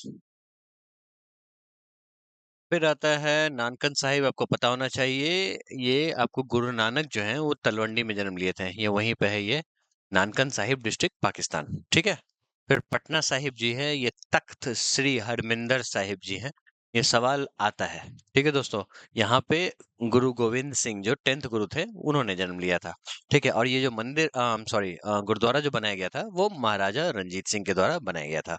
फिर आता है नानकन साहिब, आपको पता होना चाहिए, ये आपको गुरु नानक जो है वो तलवंडी में जन्म लिए थे, ये वहीं पे है, ये नानकन साहिब डिस्ट्रिक्ट पाकिस्तान, ठीक है। फिर पटना साहिब जी है, ये तख्त श्री हरमिंदर साहिब जी हैं, ये सवाल आता है, ठीक है दोस्तों। यहाँ पे गुरु गोविंद सिंह जो 10th गुरु थे उन्होंने जन्म लिया था, ठीक है। और ये जो मंदिर सॉरी गुरुद्वारा जो बनाया गया था वो महाराजा रंजीत सिंह के द्वारा बनाया गया था।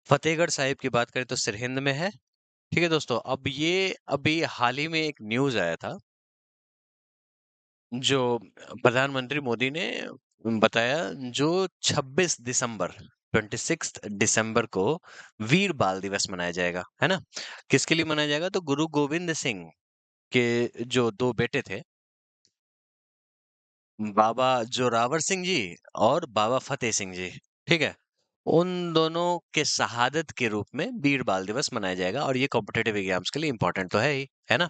फतेहगढ़ साहिब की बात करें तो सरहिंद में है, ठीक है दोस्तों। अब ये अभी हाल ही में एक न्यूज आया था, जो प्रधानमंत्री मोदी ने बताया, जो 26 दिसंबर 26 दिसंबर को वीर बाल दिवस मनाया जाएगा, है ना। किसके लिए मनाया जाएगा तो गुरु गोविंद सिंह के जो दो बेटे थे, बाबा जोरावर सिंह जी और बाबा फतेह सिंह जी, ठीक है, उन दोनों के शहादत के रूप में वीर बाल दिवस मनाया जाएगा, और ये कॉम्पिटेटिव एग्जाम्स के लिए इंपॉर्टेंट तो है ही, है ना।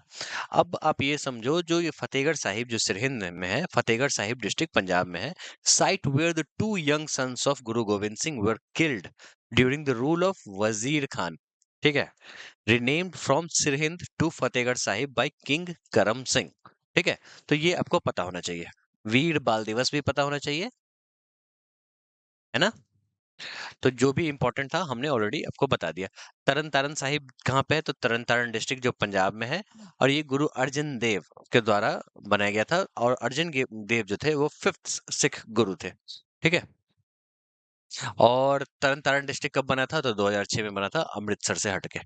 अब आप ये समझो, जो ये फतेहगढ़ साहिब जो सरहिंद में है, फतेहगढ़ साहिब डिस्ट्रिक्ट पंजाब में है, site where the two young sons of Guru Gobind Singh were killed during the rule of Wazir Khan, ठीक है, renamed from Sirhind to Fatehgarh Sahib by king Karam Singh, ठीक है। तो ये आपको पता होना चाहिए, वीर बाल दिवस भी पता होना चाहिए, है ना। तो जो भी इंपॉर्टेंट था हमने ऑलरेडी आपको बता दिया। तरन तारन साहिब कहाँ पे है तो तरन तारन डिस्ट्रिक्ट जो पंजाब में है, और ये गुरु अर्जन देव के द्वारा बनाया गया था, और देव जो थे वो 5th सिख गुरु थे, ठीक है। और तरन तारन डिस्ट्रिक्ट कब बना था तो 2006 में बना था, अमृतसर से हटके।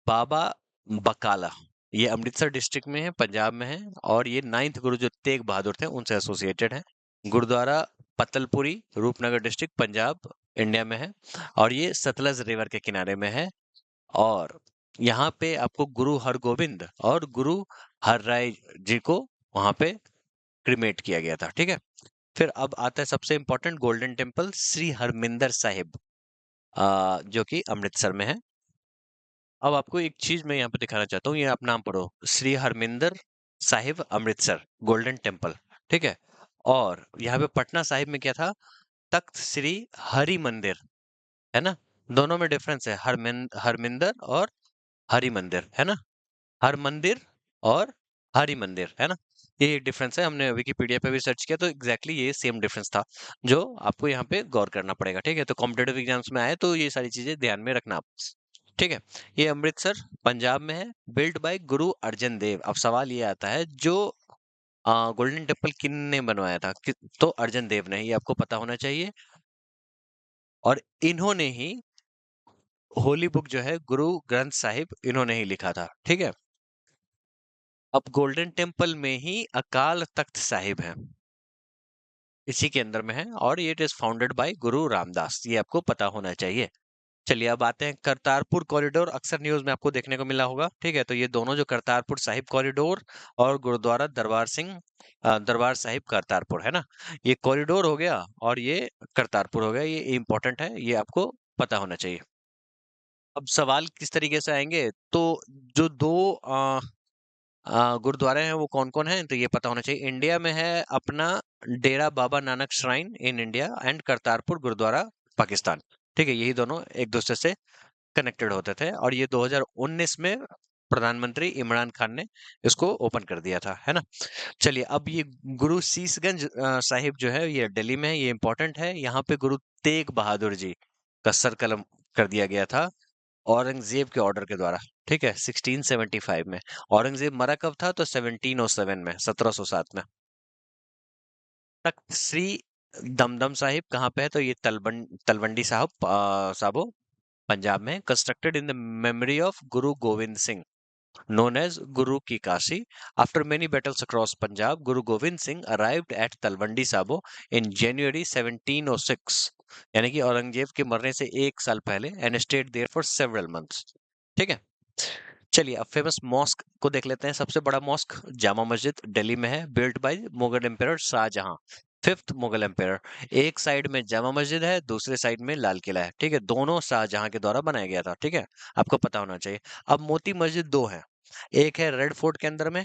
बाबा बकाला, ये अमृतसर डिस्ट्रिक्ट में है, पंजाब में है, और ये 9th गुरु जो तेग बहादुर थे उनसे एसोसिएटेड है। गुरुद्वारा पतलपुरी, रूपनगर डिस्ट्रिक्ट, पंजाब, इंडिया में है, और ये सतलज रिवर के किनारे में है। और यहाँ पे आपको गुरु हरगोविंद और गुरु हरराय जी को वहां पे क्रिमेट किया गया था। ठीक है, फिर अब आता है सबसे important golden temple Shri Harmandir Sahib, जो कि अमृतसर में है। अब आपको एक चीज मैं यहाँ पे दिखाना चाहता हूँ, ये आप नाम पढ़ो, श्री हरमिंदर साहिब अमृतसर गोल्डन टेम्पल। ठीक है, और यहाँ पे पटना साहिब में क्या था, तख्त श्री हरि मंदिर, है ना। दोनों में डिफरेंस है, हरमिंदर और हरि मंदिर, है ना। हर मंदिर और हरि मंदिर, है ना। ये डिफरेंस है, हमने विकिपीडिया पे भी सर्च किया तो एग्जैक्टली ये सेम डिफरेंस था, जो आपको यहाँ पे गौर करना पड़ेगा। ठीक है, तो कॉम्पिटेटिव एग्जाम्स में आए तो ये सारी चीजें ध्यान में रखना आप। ठीक है, ये अमृतसर पंजाब में है, बिल्ड बाय गुरु अर्जन देव। अब सवाल ये आता है, जो गोल्डन टेम्पल किन ने बनवाया था, तो अर्जन देव ने, ये आपको पता होना चाहिए। और इन्होंने ही होली बुक जो है गुरु ग्रंथ साहिब, इन्होंने ही लिखा था। ठीक है, अब गोल्डन टेम्पल में ही अकाल तख्त साहिब है, इसी के अंदर में है, और ये इट इज फाउंडेड बाय गुरु रामदास, ये आपको पता होना चाहिए। चलिए अब आते हैं करतारपुर कॉरिडोर, अक्सर न्यूज में आपको देखने को मिला होगा। ठीक है, तो ये दोनों जो करतारपुर साहिब कॉरिडोर और गुरुद्वारा दरबार साहिब करतारपुर, है ना, ये कॉरिडोर हो गया और ये करतारपुर हो गया, ये इंपॉर्टेंट है, ये आपको पता होना चाहिए। अब सवाल किस तरीके से आएंगे, तो जो दो गुरुद्वारे हैं वो कौन कौन हैं, तो ये पता होना चाहिए। इंडिया में है अपना Dera Baba Nanak shrine in India and Kartarpur Gurdwara Pakistan. ठीक है, यही दोनों एक दूसरे से कनेक्टेड होते थे, और ये 2019 में प्रधानमंत्री इमरान खान ने इसको ओपन कर दिया था, है ना। चलिए अब ये गुरु शीशगंज साहिब जो है ये दिल्ली में है, ये इंपॉर्टेंट है। यहाँ पे गुरु तेग बहादुर जी का सर कलम कर दिया गया था औरंगजेब के ऑर्डर के द्वारा। ठीक है, 1675 में। औरंगजेब मरा कब था, तो 1707 में, 1707 में। तख्त श्री दमदम साहिब कहाँ पे है, तो ये तलवंडी साबो, पंजाब में, constructed in the memory of Guru Gobind Singh, known as Guru Ki Kashi. After many battles across Punjab, Guru Gobind Singh arrived at Talwandi Sabo in January 1706, यानी कि औरंगजेब के मरने से एक साल पहले, and stayed there for several months. ठीक है, चलिए अब फेमस मॉस्क को देख लेते हैं। सबसे बड़ा मॉस्क जामा मस्जिद दिल्ली में है, built by Mughal empire Shah Jahan, fifth Mughal empire. एक साइड में जामा मस्जिद है, दूसरे साइड में लाल किला है। ठीक है, दोनों शाहजहां के द्वारा बनाया गया था। ठीक है, आपको पता होना चाहिए। अब मोती मस्जिद दो है, एक है रेड फोर्ट के अंदर में,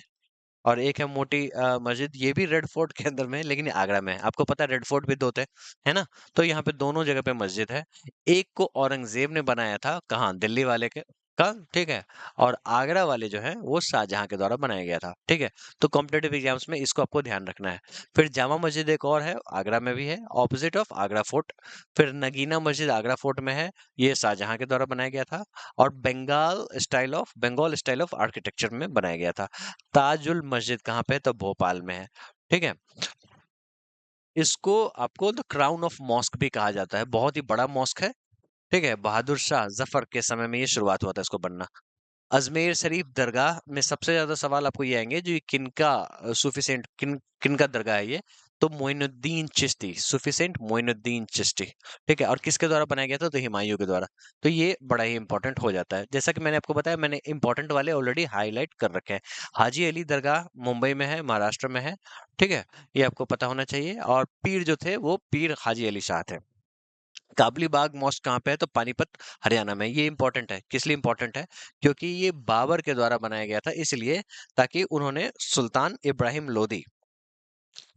और एक है मोटी मस्जिद, ये भी रेड फोर्ट के अंदर में है, लेकिन आगरा में है। आपको पता है रेड फोर्ट भी दो थे, है ना। तो यहाँ पे दोनों जगह पे मस्जिद है। एक को औरंगजेब ने बनाया था, कहाँ, दिल्ली वाले के का, ठीक है, और आगरा वाले जो है वो शाहजहां के द्वारा बनाया गया था। ठीक है, तो कॉम्पिटेटिव एग्जाम्स में इसको आपको ध्यान रखना है। फिर जामा मस्जिद एक और है, आगरा में भी है, ऑपोजिट ऑफ आगरा फोर्ट। फिर नगीना मस्जिद आगरा फोर्ट में है, ये शाहजहां के द्वारा बनाया गया था, और बंगाल स्टाइल ऑफ आर्किटेक्चर में बनाया गया था। ताजुल मस्जिद कहाँ पे है, तो भोपाल में है। ठीक है, इसको आपको द क्राउन ऑफ मॉस्क भी कहा जाता है, बहुत ही बड़ा मॉस्क है। ठीक है, बहादुर शाह जफर के समय में ये शुरुआत हुआ था इसको बनना। अजमेर शरीफ दरगाह में सबसे ज्यादा सवाल आपको ये आएंगे, जो ये किनका सूफी सेंट, किनका दरगाह है ये, तो मोइनुद्दीन चिश्ती, सूफी सेंट मोइनुद्दीन चिश्ती। ठीक है, और किसके द्वारा बनाया गया था, तो हुमायूं के द्वारा। तो ये बड़ा ही इंपॉर्टेंट हो जाता है, जैसा कि मैंने आपको बताया, मैंने इंपॉर्टेंट वाले ऑलरेडी हाईलाइट कर रखे हैं। हाजी अली दरगाह मुंबई में है, महाराष्ट्र में है। ठीक है, ये आपको पता होना चाहिए। और पीर जो थे वो पीर हाजी अली शाह थे। काबली बाग मॉस्क कहाँ पे है, तो पानीपत, हरियाणा में। ये इंपॉर्टेंट है, किस लिए इंपॉर्टेंट है, क्योंकि ये बाबर के द्वारा बनाया गया था, इसलिए ताकि उन्होंने सुल्तान इब्राहिम लोदी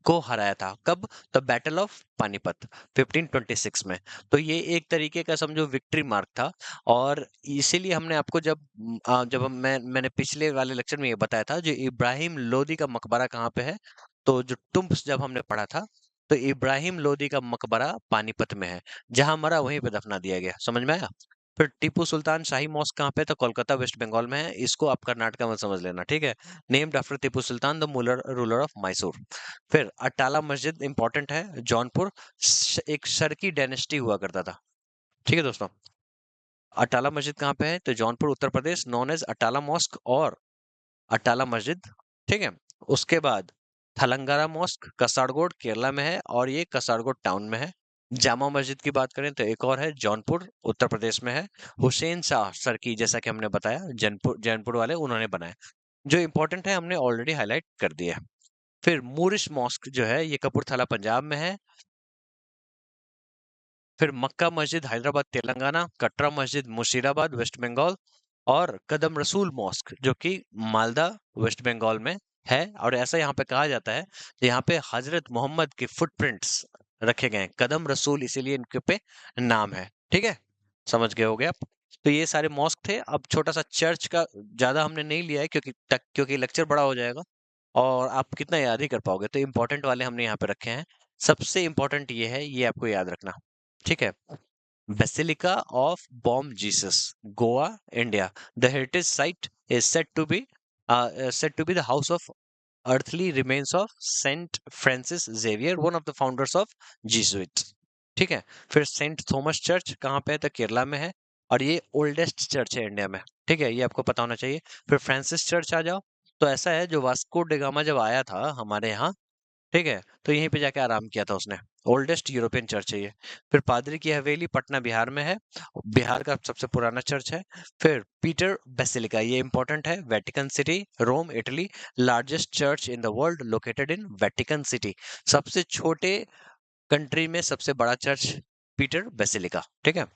को हराया था। कब, तो बैटल ऑफ पानीपत 1526 में। तो ये एक तरीके का समझो विक्ट्री मार्क था। और इसीलिए हमने आपको जब मैंने पिछले वाले लेक्चर में ये बताया था, जो इब्राहिम लोदी का मकबरा कहाँ पे है, तो जो टुम्ब जब हमने पढ़ा था, तो इब्राहिम लोदी का मकबरा पानीपत में है, जहां मरा वहीं पे दफना दिया गया। समझ में आया। फिर टीपू सुल्तान शाही मॉस्क कहाँ पे, तो कोलकाता वेस्ट बंगाल में है। इसको आप कर्नाटका में समझ लेना। ठीक है, named after Tipu Sultan the ruler of Mysore. फिर अटाला मस्जिद इंपॉर्टेंट है, जौनपुर, एक शर्की डायनेस्टी हुआ करता था। ठीक है दोस्तों, अटाला मस्जिद कहाँ पे है, तो Jaunpur Uttar Pradesh, known as Atala mask. और अटाला मस्जिद, ठीक है? उसके बाद थलंगारा मॉस्क कसारगोड केरला में है और ये कसारगोड टाउन में है। जामा मस्जिद की बात करें तो एक और है जौनपुर उत्तर प्रदेश में है। हुसैन शाह सरकी जैसा कि हमने बताया जैनपुर जैनपुर वाले उन्होंने बनाया। जो इम्पोर्टेंट है हमने ऑलरेडी हाईलाइट कर दिया है। फिर मूरिश मॉस्क जो है ये कपूरथला पंजाब में है। फिर मक्का मस्जिद हैदराबाद तेलंगाना, कटरा मस्जिद मुशीराबाद वेस्ट बंगाल और कदम रसूल मॉस्क जो कि मालदा वेस्ट बंगाल में है। और ऐसा यहाँ पे कहा जाता है कि यहाँ पे हजरत मोहम्मद के फुटप्रिंट्स रखे गए हैं, कदम रसूल इसीलिए इनके पे नाम है। ठीक है, समझ गए होगे आप। तो ये सारे मॉस्क थे। अब छोटा सा चर्च का ज्यादा हमने नहीं लिया है क्योंकि लेक्चर बड़ा हो जाएगा और आप कितना याद ही कर पाओगे, तो इम्पोर्टेंट वाले हमने यहाँ पे रखे हैं। सबसे इम्पोर्टेंट ये है, ये आपको याद रखना, ठीक है? Basilica of Bom Jesus, Goa, India. The heritage site is said to be the house of earthly remains of Saint Francis Xavier, one of the founders of Jesuits। ठीक है। फिर सेंट थॉमस चर्च कहाँ पे है? तो केरला में है और ये ओल्डेस्ट चर्च है इंडिया में। ठीक है, ये आपको पता होना चाहिए। फिर फ्रांसिस चर्च आ जाओ, तो ऐसा है जो वास्को डिगामा जब आया था हमारे यहाँ, ठीक है, तो यहीं पे जाके आराम किया था उसने। ओल्डेस्ट यूरोपियन चर्च है ये। फिर पादरी की हवेली पटना बिहार में है, बिहार का सबसे पुराना चर्च है। फिर पीटर बेसिलिका, ये इंपॉर्टेंट है, Vatican city Rome Italy. Largest church in the world located in Vatican city, सबसे छोटे कंट्री में सबसे बड़ा चर्च पीटर बेसिलिका। ठीक है,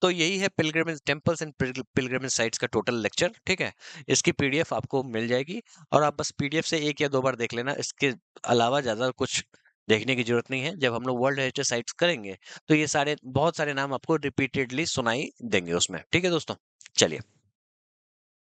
तो यही है pilgrimage temples and pilgrimage sites का टोटल लेक्चर। ठीक है, इसकी पीडीएफ आपको मिल जाएगी और आप बस पीडीएफ से एक या दो बार देख लेना, इसके अलावा ज्यादा कुछ देखने की जरूरत नहीं है। जब हम लोग वर्ल्ड हेरिटेज साइट्स करेंगे तो ये सारे बहुत सारे नाम आपको रिपीटेडली सुनाई देंगे उसमें। ठीक है दोस्तों, चलिए।